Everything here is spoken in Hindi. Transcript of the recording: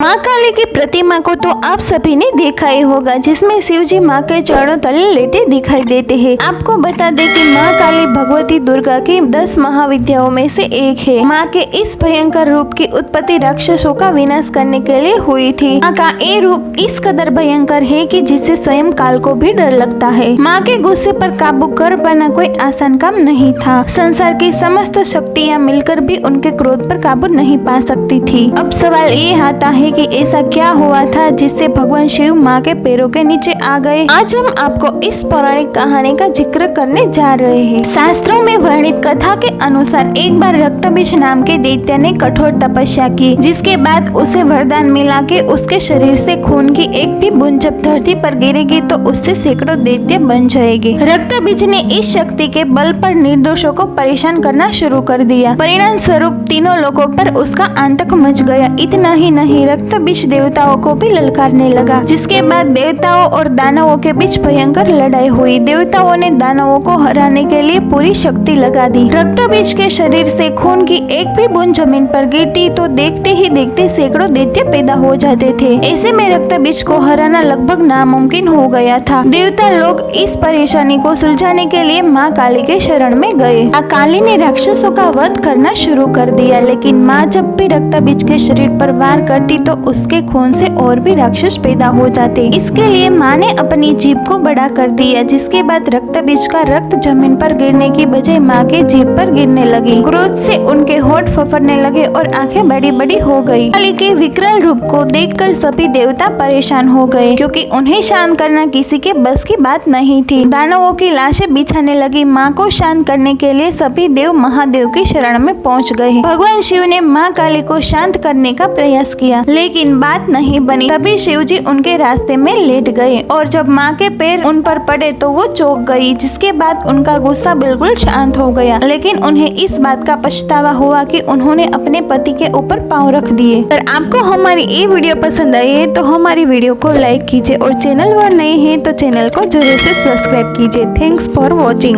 माँ काली की प्रतिमा को तो आप सभी ने देखा ही होगा, जिसमें शिव जी माँ के चरणों तले लेटे दिखाई देते हैं। आपको बता दें कि माँ काली भगवती दुर्गा की 10 महाविद्याओं में से एक है। माँ के इस भयंकर रूप की उत्पत्ति राक्षसों का विनाश करने के लिए हुई थी। माँ का ये रूप इस कदर भयंकर है कि जिससे स्वयं काल को भी डर लगता है। माँ के गुस्से पर काबू कर पाना कोई आसान काम नहीं था। संसार की समस्त शक्तियाँ मिलकर भी उनके क्रोध पर काबू नहीं पा सकती थी। अब सवाल ये आता है कि ऐसा क्या हुआ था जिससे भगवान शिव माँ के पैरों के नीचे आ गए। आज हम आपको इस पौराणिक कहानी का जिक्र करने जा रहे हैं। शास्त्रों में वर्णित कथा के अनुसार एक बार रक्तबीज नाम के दैत्य ने कठोर तपस्या की, जिसके बाद उसे वरदान मिला कि उसके शरीर से खून की एक भी बूंद जब धरती पर गिरेगी तो उससे सैकड़ों दैत्य बन जाएंगे। रक्तबीज ने इस शक्ति के बल पर निर्दोषों को परेशान करना शुरू कर दिया। परिणाम स्वरूप तीनों लोगों पर उसका आतंक मच गया। इतना ही नहीं, रक्तबीज देवताओं को भी ललकारने लगा, जिसके बाद देवताओं और दानवों के बीच भयंकर लड़ाई हुई। देवताओं ने दानवों को हराने के लिए पूरी शक्ति लगा दी। रक्तबीज के शरीर से खून की एक भी बूंद जमीन पर गिरती तो देखते ही देखते सैकड़ों दैत्य पैदा हो जाते थे। ऐसे में रक्तबीज को हराना लगभग नामुमकिन हो गया था। देवता लोग इस परेशानी को सुलझाने के लिए माँ काली के शरण में गए। काली ने राक्षसों का वध करना शुरू कर दिया, लेकिन माँ जब भी रक्तबीज के शरीर पर वार करती तो उसके खून से और भी राक्षस पैदा हो जाते। इसके लिए माँ ने अपनी जीभ को बड़ा कर दिया, जिसके बाद रक्तबीज का रक्त जमीन पर गिरने की बजाय माँ के जीभ पर गिरने लगी। क्रोध से उनके होठ फफरने लगे और आंखें बड़ी बड़ी हो गई। काली के विकराल रूप को देखकर सभी देवता परेशान हो गए, क्योंकि उन्हें शांत करना किसी के बस की बात नहीं थी। दानवों की लाशें बिछाने लगी। माँ को शांत करने के लिए सभी देव महादेव की शरण में पहुँच गए। भगवान शिव ने माँ काली को शांत करने का प्रयास किया, लेकिन बात नहीं बनी। तभी शिव जी उनके रास्ते में लेट गए और जब माँ के पैर उन पर पड़े तो वो चौंक गई, जिसके बाद उनका गुस्सा बिल्कुल शांत हो गया। लेकिन उन्हें इस बात का पछतावा हुआ कि उन्होंने अपने पति के ऊपर पांव रख दिए। अगर आपको हमारी ये वीडियो पसंद आई है तो हमारी वीडियो को लाइक कीजिए और चैनल पर नए हैं तो चैनल को जरूर से सब्सक्राइब कीजिए। Thanks for watching.